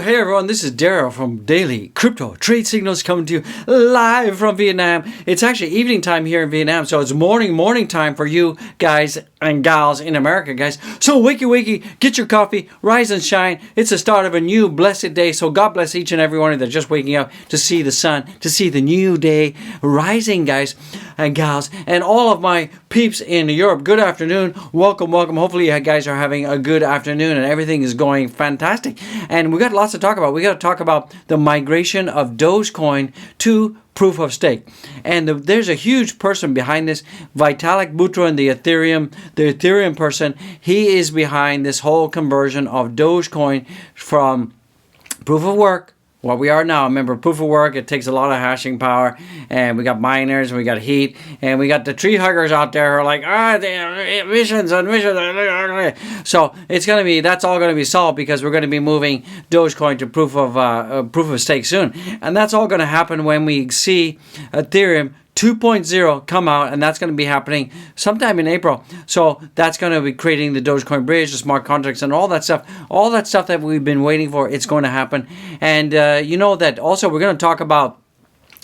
Hey everyone, this is Daryl from Daily Crypto Trade Signals coming to you live from Vietnam. It's actually evening time here in Vietnam, so it's morning time for you guys and gals in America, guys. So wakey, get your coffee, rise and shine. It's the start of a new blessed day, so God bless each and every one of you that's just waking up to see the sun, to see the new day rising, guys and gals. And all of my peeps in Europe, good afternoon. Welcome. Hopefully you guys are having a good afternoon and everything is going fantastic. And we got lots to talk about. We got to talk about the migration of Dogecoin to proof of stake. And there's a huge person behind this, Vitalik Buterin, the Ethereum person. He is behind this whole conversion of Dogecoin from proof of work, what we are now. Remember, proof of work, it takes a lot of hashing power, and we got miners, and we got heat, and we got the tree huggers out there who are like, emissions. So it's going to be, that's all going to be solved because we're going to be moving Dogecoin to proof of stake soon. And that's all going to happen when we see Ethereum 2.0 come out, and that's going to be happening sometime in April. So that's going to be creating the Dogecoin bridge, the smart contracts, and all that stuff that we've been waiting for. It's going to happen. And you know that also we're going to talk about,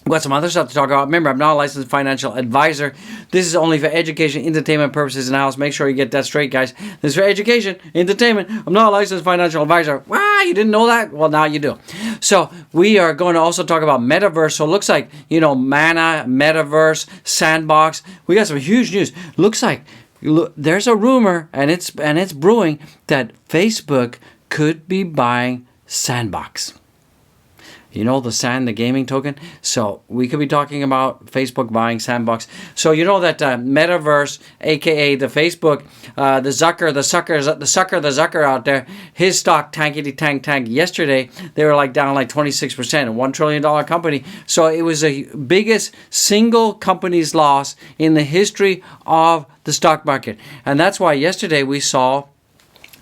we've got some other stuff to talk about. Remember, I'm not a licensed financial advisor. This is only for education, entertainment purposes in the house. Make sure you get that straight, guys. This is for education, entertainment. I'm not a licensed financial advisor. Wow, you didn't know that? Well, now you do. So we are going to also talk about Metaverse. So it looks like, Mana, Metaverse, Sandbox. We got some huge news. Looks like there's a rumor, and it's brewing, that Facebook could be buying Sandbox. The gaming token. So we could be talking about Facebook buying Sandbox. So you know that Metaverse, aka the Facebook, the Zucker out there, his stock tank yesterday. They were down 26%, a $1 trillion company. So it was the biggest single company's loss in the history of the stock market. And that's why yesterday we saw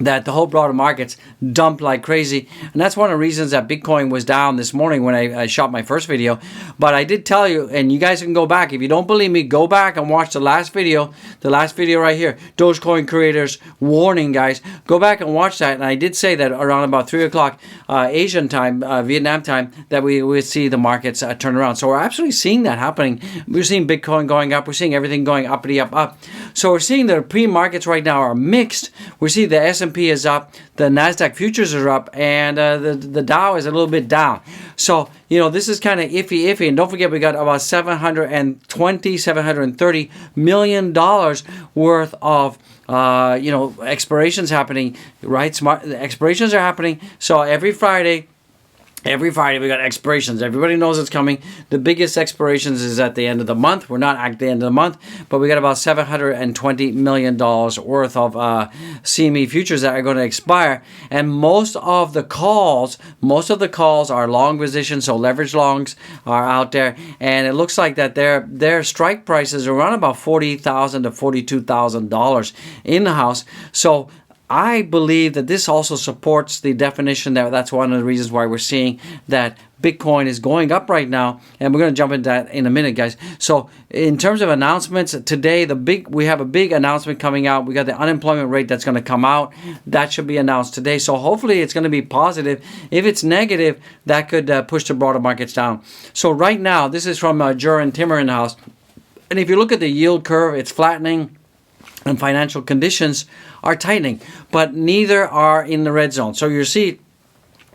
that the whole broader markets dumped like crazy. And that's one of the reasons that Bitcoin was down this morning when I shot my first video. But I did tell you, and you guys can go back. If you don't believe me, go back and watch the last video right here. Dogecoin creators warning, guys. Go back and watch that. And I did say that around about 3 o'clock Asian time, Vietnam time, that we would see the markets turn around. So we're absolutely seeing that happening. We're seeing Bitcoin going up. We're seeing everything going uppity up. So we're seeing the pre-markets right now are mixed. We see the S&P is up, the NASDAQ futures are up, and the Dow is a little bit down. So, this is kind of iffy. And don't forget, we got about $730 million worth of expirations happening, right? Smart expirations are happening. So every Friday we got expirations. Everybody knows it's coming. The biggest expirations is at the end of the month. We're not at the end of the month, but we got about $720 million worth of CME futures that are going to expire. And most of the calls are long positions, so leverage longs are out there. And it looks like that their strike prices are around about $40,000 to $42,000 in the house. So I believe that this also supports the definition that's one of the reasons why we're seeing that Bitcoin is going up right now, and we're going to jump into that in a minute, guys. So in terms of announcements, today we have a big announcement coming out. We got the unemployment rate that's going to come out. That should be announced today. So hopefully it's going to be positive. If it's negative, that could push the broader markets down. So right now, this is from Juran Timmer in the house. And if you look at the yield curve, it's flattening, and financial conditions are tightening, but neither are in the red zone. So you see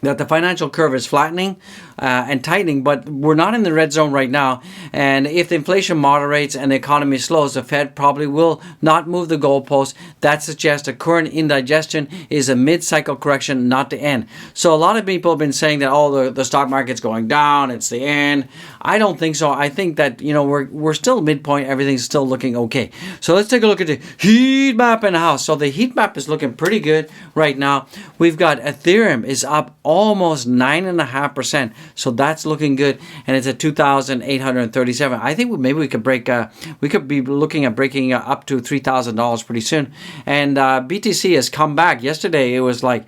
that the financial curve is flattening and tightening, but we're not in the red zone right now. And if the inflation moderates and the economy slows, the Fed probably will not move the goalpost. That suggests the current indigestion is a mid-cycle correction, not the end. So a lot of people have been saying that, the stock market's going down, it's the end. I don't think so. I think that, we're still midpoint, everything's still looking okay. So let's take a look at the heat map in the house. So the heat map is looking pretty good right now. We've got Ethereum is up almost 9.5%. So that's looking good, and it's at 2,837. I think maybe we could be looking at breaking up to $3,000 pretty soon. And BTC has come back. Yesterday it was just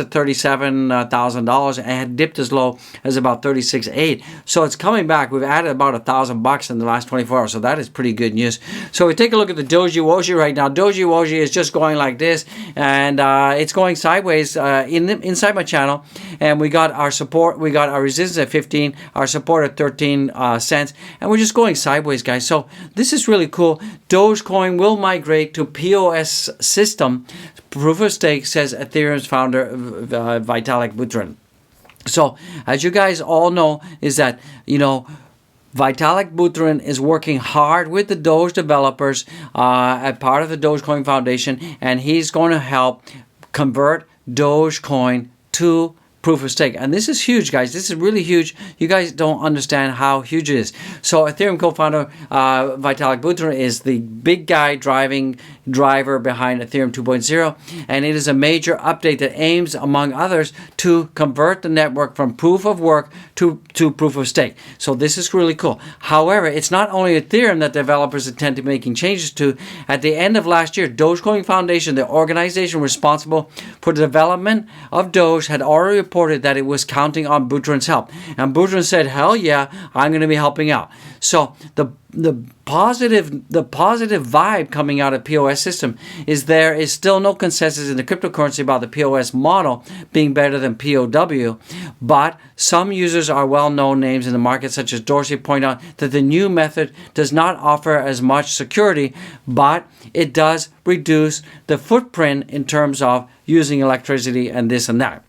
at $37,000 and had dipped as low as about 36.8. So it's coming back. We've added about $1,000 in the last 24 hours. So that is pretty good news. So we take a look at the Doge right now. Doge is just going like this, and it's going sideways inside my channel, and we got our support, we got our resistance at 15, our support at 13 cents, and we're just going sideways, guys. So this is really cool. Dogecoin will migrate to PoS system, proof of stake, says Ethereum's founder Vitalik Buterin. So as you guys all know, is that, Vitalik Buterin is working hard with the Doge developers as part of the Dogecoin Foundation, and he's going to help convert Dogecoin to proof of stake. And this is huge, guys. This is really huge. You guys don't understand how huge it is. So Ethereum co-founder Vitalik Buterin is the big guy driver behind Ethereum 2.0, and it is a major update that aims, among others, to convert the network from proof of work to proof of stake. So this is really cool. However, it's not only Ethereum that developers intend to be making changes to. At the end of last year, Dogecoin Foundation, the organization responsible for the development of Doge, had already reported that it was counting on Buterin's help. And Buterin said, hell yeah, I'm going to be helping out. So the positive vibe coming out of POS system is there is still no consensus in the cryptocurrency about the POS model being better than POW, but some users are well-known names in the market, such as Dorsey, point out that the new method does not offer as much security, but it does reduce the footprint in terms of using electricity and this and that.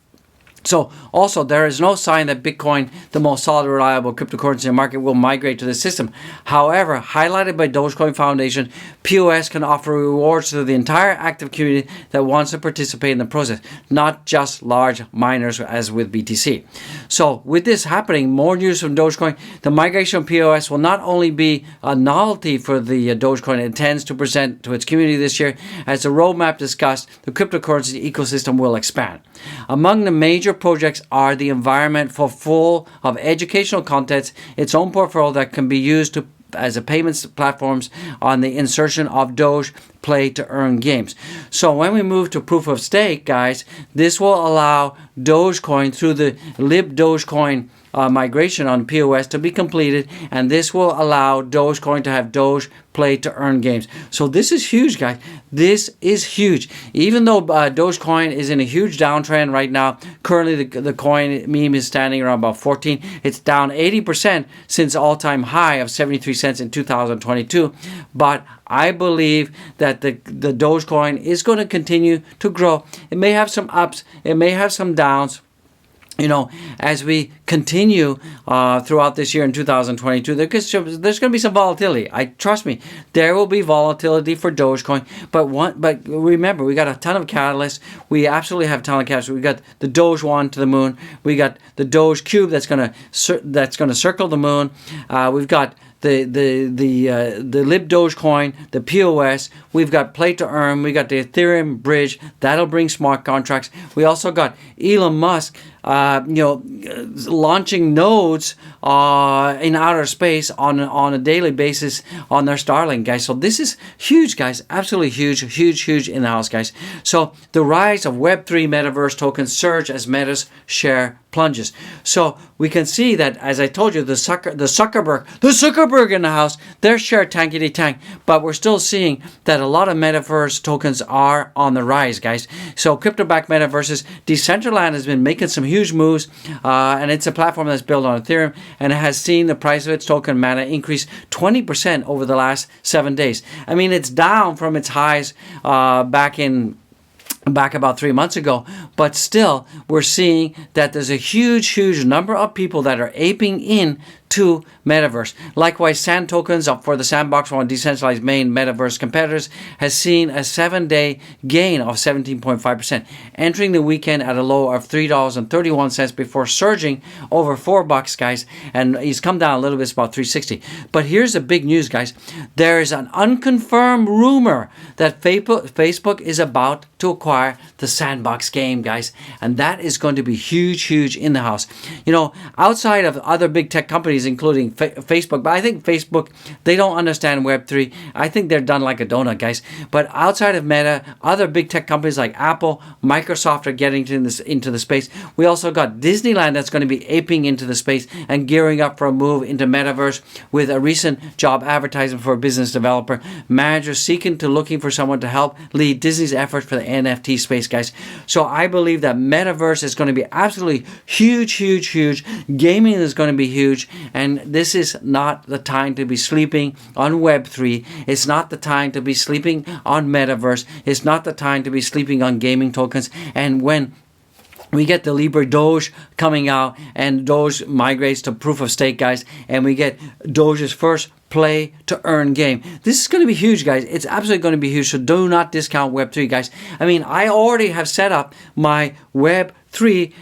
So also, there is no sign that Bitcoin, the most solid, reliable cryptocurrency in the market, will migrate to the system. However, highlighted by Dogecoin Foundation, POS can offer rewards to the entire active community that wants to participate in the process, not just large miners as with BTC. So with this happening, more news from Dogecoin. The migration of POS will not only be a novelty for the Dogecoin it intends to present to its community this year. As the roadmap discussed, the cryptocurrency ecosystem will expand. Among the major projects are the environment full of educational content, its own portfolio that can be used as a payments platforms on the insertion of Doge play to earn games. So when we move to proof of stake, guys, this will allow Dogecoin through the lib Dogecoin migration on POS to be completed, and this will allow Dogecoin to have Doge play to earn games. So this is huge, guys. This is huge. Even though Dogecoin is in a huge downtrend right now, currently the coin meme is standing around about 14. It's down 80% since all-time high of 73 cents in 2022. But I believe that the Dogecoin is going to continue to grow. It may have some ups. It may have some downs. As we continue throughout this year in 2022, there's going to be some volatility. Trust me, there will be volatility for Dogecoin. But remember, we got a ton of catalysts. We absolutely have a ton of catalysts. We got the Doge one to the moon. We got the Doge cube that's going to circle the moon. We've got the lib Dogecoin, the POS. We've got play to earn. We got the Ethereum bridge that'll bring smart contracts. We also got Elon Musk, launching nodes in outer space on a daily basis on their Starlink, guys. So this is huge, guys. Absolutely huge in the house, guys. So the rise of Web3 Metaverse tokens surge as Meta's share plunges. So we can see that, as I told you, the Zuckerberg in the house, their share tankety tank. But we're still seeing that a lot of Metaverse tokens are on the rise, guys. So crypto-backed Metaverses, Decentraland has been making some huge moves, and it's a platform that's built on Ethereum, and it has seen the price of its token Mana increase 20% over the last 7 days. I mean, it's down from its highs back about 3 months ago, but still we're seeing that there's a huge number of people that are aping in to Metaverse. Likewise, Sand tokens for the Sandbox, one of decentralized main Metaverse competitors, has seen a 7-day gain of 17.5%, entering the weekend at a low of $3.31 before surging over $4, guys, and he's come down a little bit, it's about $3.60. But here's the big news, guys. There is an unconfirmed rumor that Facebook is about to acquire the Sandbox game, guys, and that is going to be huge in the house. Outside of other big tech companies companies, including Facebook. But I think Facebook, they don't understand Web3. I think they're done like a donut, guys. But outside of Meta, other big tech companies like Apple, Microsoft are getting into the space. We also got Disneyland that's going to be aping into the space and gearing up for a move into Metaverse with a recent job advertisement for a business developer. Managers looking for someone to help lead Disney's efforts for the NFT space, guys. So I believe that Metaverse is going to be absolutely huge, huge, huge. Gaming is going to be huge. And this is not the time to be sleeping on Web3. It's not the time to be sleeping on Metaverse. It's not the time to be sleeping on gaming tokens. And when we get the Libra Doge coming out and Doge migrates to proof of stake, guys, and we get Doge's first play to earn game. This is going to be huge, guys. It's absolutely going to be huge. So do not discount Web3, guys. I mean, I already have set up my Web3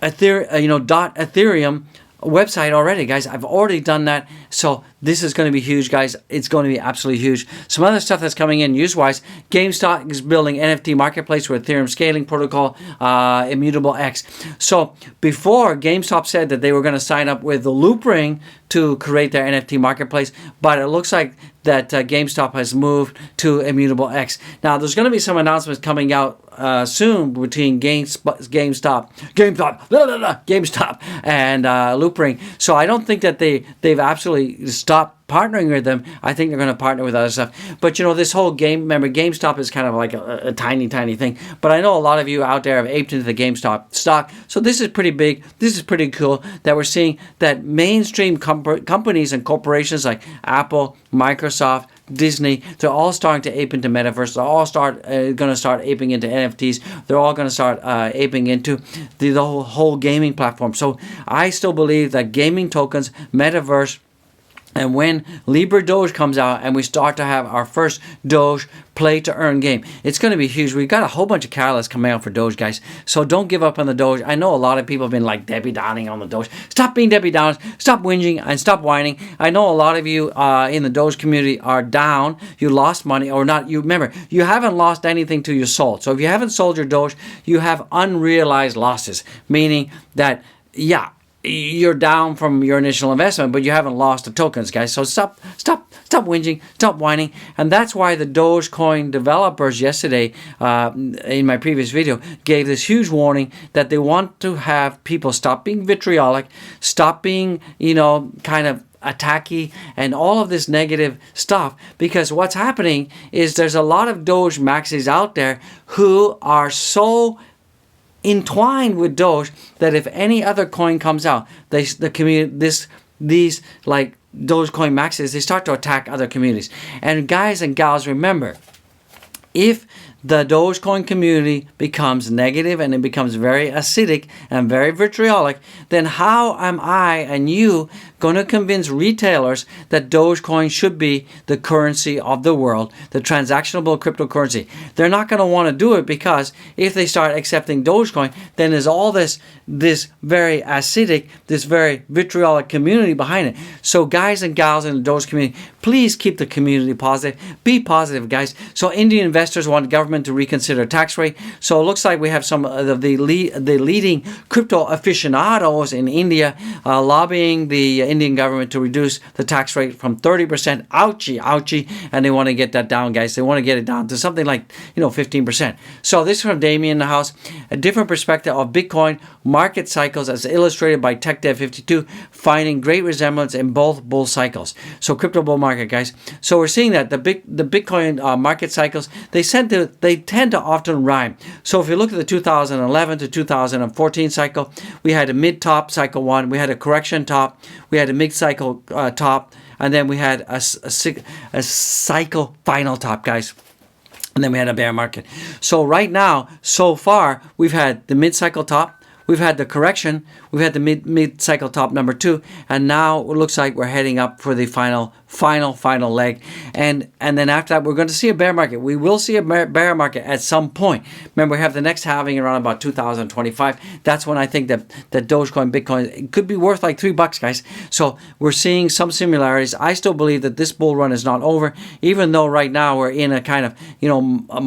Ethereum website already, guys. I've already done that. So this is going to be huge, guys. It's going to be absolutely huge. Some other stuff that's coming in use-wise, GameStop is building NFT marketplace with Ethereum scaling protocol, Immutable X. So before, GameStop said that they were going to sign up with the Loop Ring to create their NFT marketplace, but it looks like that GameStop has moved to Immutable X. Now, there's going to be some announcements coming out soon between GameStop and Loop Ring. So I don't think that they've absolutely stopped partnering with them. I think they're going to partner with other stuff. But, you know, this whole game, remember, GameStop is kind of like a tiny, tiny thing. But I know a lot of you out there have aped into the GameStop stock. So this is pretty big. This is pretty cool that we're seeing that mainstream companies and corporations like Apple, Microsoft, Disney, they're all starting to ape into Metaverse. They're all going to start aping into NFTs. They're all going to start aping into the whole gaming platform. So I still believe that gaming tokens, Metaverse, and when Libra Doge comes out and we start to have our first Doge play to earn game, it's going to be huge. We've got a whole bunch of catalysts coming out for Doge, guys. So don't give up on the Doge. I know a lot of people have been like Debbie Downing on the Doge. Stop being Debbie Downers. Stop whinging and stop whining. I know a lot of you in the Doge community are down. You lost money or not. You remember, you haven't lost anything till you sold. So if you haven't sold your Doge, you have unrealized losses, meaning that, yeah, you're down from your initial investment, but you haven't lost the tokens, guys. So stop whinging, stop whining. And that's why the Dogecoin developers yesterday, in my previous video, gave this huge warning that they want to have people stop being vitriolic, stop being, kind of attacky and all of this negative stuff, because what's happening is there's a lot of Doge maxis out there who are so entwined with Doge that if any other coin comes out, these like Dogecoin maxes, they start to attack other communities. And guys and gals, remember, if the Dogecoin community becomes negative and it becomes very acidic and very vitriolic, then how am I and you going to convince retailers that Dogecoin should be the currency of the world, the transactionable cryptocurrency? They're not going to want to do it, because if they start accepting Dogecoin, then there's all this very acidic, this very vitriolic community behind it. So guys and gals in the Doge community, please keep the community positive. Be positive, guys. So Indian investors want government to reconsider tax rate. So it looks like we have some of the leading crypto aficionados in India lobbying the Indian government to reduce the tax rate from 30%. Ouchie. And they want to get that down, guys. They want to get it down to something like 15%. So this is from Damien in the house. A different perspective of Bitcoin market cycles as illustrated by TechDev52, finding great resemblance in both bull cycles. So crypto bull market, guys. So we're seeing that the Bitcoin market cycles, they tend to often rhyme. So if you look at the 2011 to 2014 cycle, we had a mid-top cycle 1, we had a correction top, we had a mid-cycle top, and then we had a cycle final top, guys. And then we had a bear market. So right now, so far, we've had the mid-cycle top, we've had the correction, we've had the mid-cycle top number 2, and now it looks like we're heading up for the final final leg. And then after that, we're going to see a bear market. We will see a bear market at some point. Remember, we have the next halving around about 2025. That's when I think that Dogecoin, Bitcoin, could be worth like $3, guys. So we're seeing some similarities. I still believe that this bull run is not over, even though right now we're in a kind of, a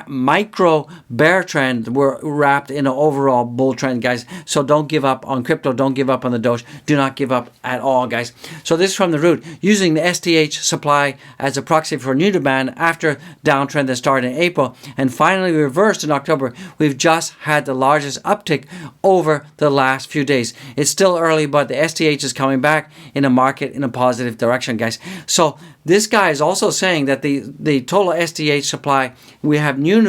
micro bear trend. We're wrapped in an overall bull trend, guys. So don't give up on crypto. Don't give up on the Doge. Do not give up at all, guys. So this is from the root, using the STH supply as a proxy for new demand after downtrend that started in April and finally reversed in October. We've just had the largest uptick over the last few days. It's still early, but the STH is coming back in a market in a positive direction, guys. So this guy is also saying that the total STH supply, we have new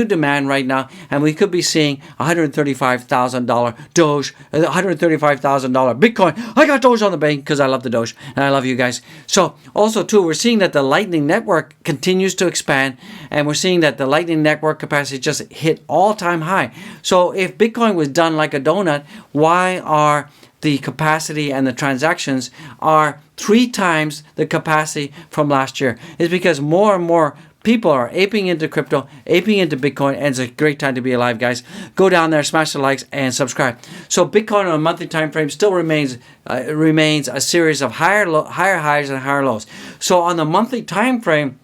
demand right now, and we could be seeing $135,000 Doge, $135,000 Bitcoin. I got Doge on the bank because I love the Doge, and I love you guys. So also too, we're seeing that the Lightning Network continues to expand, and we're seeing that the Lightning Network capacity just hit all-time high. So if Bitcoin was done like a donut, why are the capacity and the transactions are 3 times the capacity from last year? It's because more and more people are aping into crypto, aping into Bitcoin, and it's a great time to be alive, guys. Go down there, smash the likes, and subscribe. So Bitcoin on a monthly time frame still remains a series of higher highs and higher lows. So on the monthly time frame,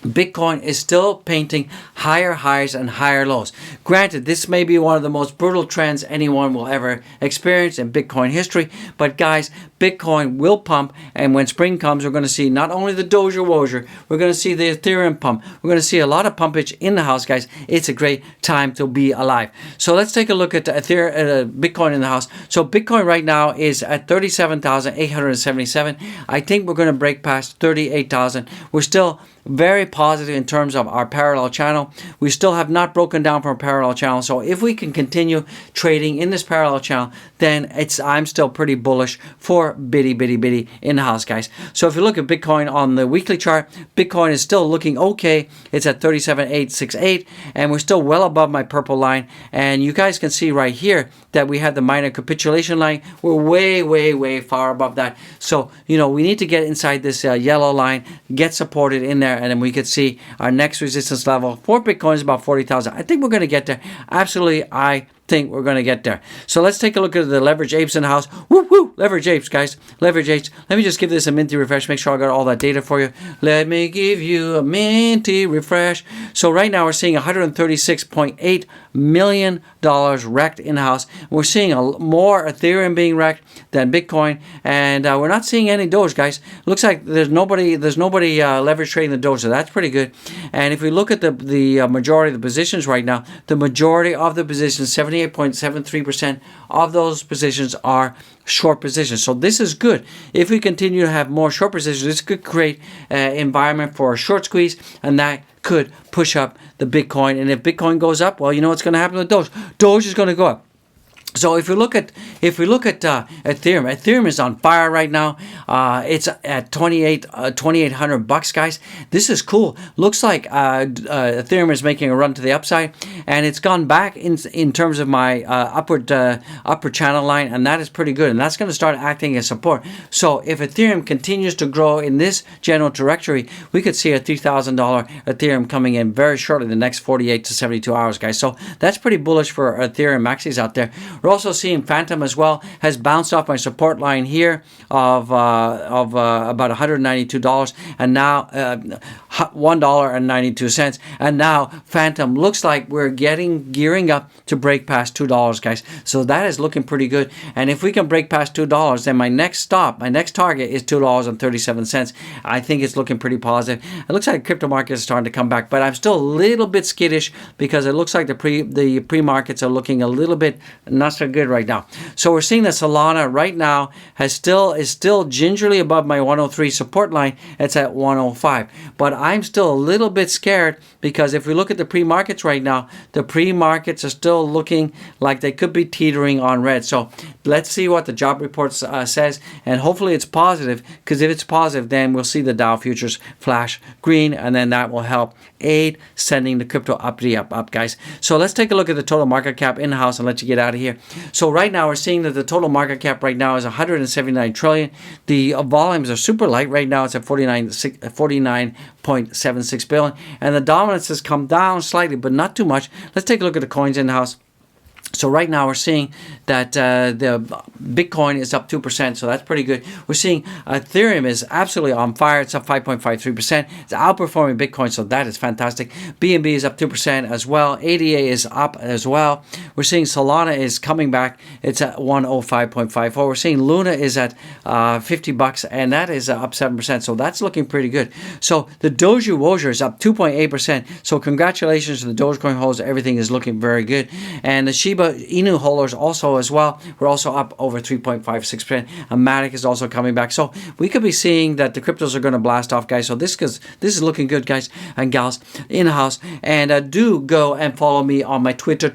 Bitcoin is still painting higher highs and higher lows. Granted, this may be one of the most brutal trends anyone will ever experience in Bitcoin history, but guys, Bitcoin will pump, and when spring comes, we're going to see not only the Doge or Wozer, we're going to see the Ethereum pump. We're going to see a lot of pumpage in the house, guys. It's a great time to be alive. So let's take a look at Bitcoin in the house. So Bitcoin right now is at 37,877. I think we're going to break past 38,000. We're still very positive in terms of our parallel channel. We still have not broken down from a parallel channel. So if we can continue trading in this parallel channel, then I'm still pretty bullish for bitty in the house, guys. So if you look at Bitcoin on the weekly chart, Bitcoin is still looking okay. It's at 37,868, and we're still well above my purple line. And you guys can see right here that we have the minor capitulation line. We're way far above that. So, we need to get inside this yellow line, get supported in there, and then we could see our next resistance level for Bitcoin is about 40,000. I think we're going to get there. Absolutely, I think we're going to get there. So let's take a look at the leverage apes in the house. Woo! Leverage apes, guys. Leverage apes. Let me just give this a minty refresh. Make sure I got all that data for you. Let me give you a minty refresh. So right now we're seeing $136.8 million wrecked in the house. We're seeing more Ethereum being wrecked than Bitcoin, and we're not seeing any Doge, guys. Looks like there's nobody leverage trading the Doge, so that's pretty good. And if we look at the majority of the positions right now, the majority of the positions, 78.73% of those positions are short positions. So this is good. If we continue to have more short positions, this could create an environment for a short squeeze, and that could push up the Bitcoin. And if Bitcoin goes up, well, you know what's going to happen with Doge. Doge is going to go up. So if we look at Ethereum, Ethereum is on fire right now. It's at $2,800, guys. This is cool. Looks like Ethereum is making a run to the upside, and it's gone back in terms of my upper channel line, and that is pretty good. And that's going to start acting as support. So if Ethereum continues to grow in this general trajectory, we could see a $3,000 Ethereum coming in very shortly, the next 48 to 72 hours, guys. So that's pretty bullish for Ethereum maxis out there. We're also seeing Phantom as well has bounced off my support line here of about $192, and now $1.92, and now Phantom looks like we're gearing up to break past $2, guys. So that is looking pretty good. And if we can break past $2, then my next target is $2.37. I think it's looking pretty positive. It looks like the crypto market is starting to come back, but I'm still a little bit skittish because it looks like the pre-markets are looking a little bit not so good right now. So we're seeing that Solana right now is still gingerly above my 103 support line. It's at 105. But I'm still a little bit scared because if we look at the pre-markets right now, the pre-markets are still looking like they could be teetering on red. So let's see what the job report says, and hopefully it's positive, because if it's positive, then we'll see the Dow futures flash green, and then that will help aid sending the crypto up, guys. So let's take a look at the total market cap in the house and let you get out of here. So right now we're seeing that the total market cap right now is 179 trillion. The volumes are super light right now. It's at 49.76 billion, and the dominance has come down slightly, but not too much. Let's take a look at the coins in the house. So right now we're seeing that the Bitcoin is up 2%, so that's pretty good. We're seeing Ethereum is absolutely on fire. It's up 5.53%. It's outperforming Bitcoin, so that is fantastic. BNB is up 2% as well. ADA is up as well. We're seeing Solana is coming back. It's at 105.54. We're seeing Luna is at $50, and that is up 7%, so that's looking pretty good. So the Doge Wojer is up 2.8%, so congratulations to the Dogecoin holders. Everything is looking very good. And the Shiba Inu holders also as well. We're also up over 3.56%. And Matic is also coming back. So we could be seeing that the cryptos are going to blast off, guys. So this is looking good, guys and gals in the house. And do go and follow me on my Twitter.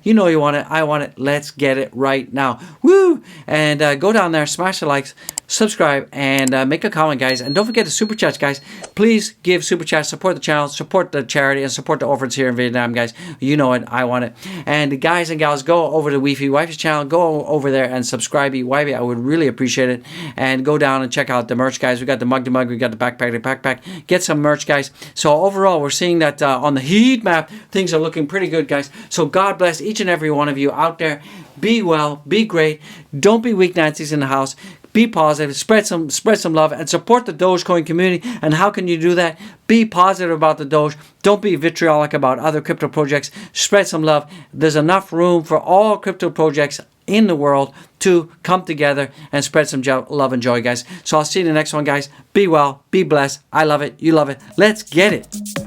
You know you want it. I want it. Let's get it right now. Woo! And go down there, smash the likes, subscribe, and make a comment, guys. And don't forget the super chats, guys. Please give super chats, support the channel, support the charity, and support the orphans here in Vietnam, guys. You know it. I want it. And guys and gals, go over to Wifey's channel. Go over there and subscribe. Wifey, I would really appreciate it. And go down and check out the merch, guys. We got the mug, we got the backpack. Get some merch, guys. So overall, we're seeing that on the heat map, things are looking pretty good, guys. So God bless each and every one of you out there. Be well, be great. Don't be weak Nancy's in the house. Be positive, spread some love, and support the Dogecoin community. And how can you do that? Be positive about the Doge. Don't be vitriolic about other crypto projects. Spread some love. There's enough room for all crypto projects in the world to come together and spread some love and joy, guys. So I'll see you in the next one, guys. Be well, be blessed. I love it. You love it. Let's get it.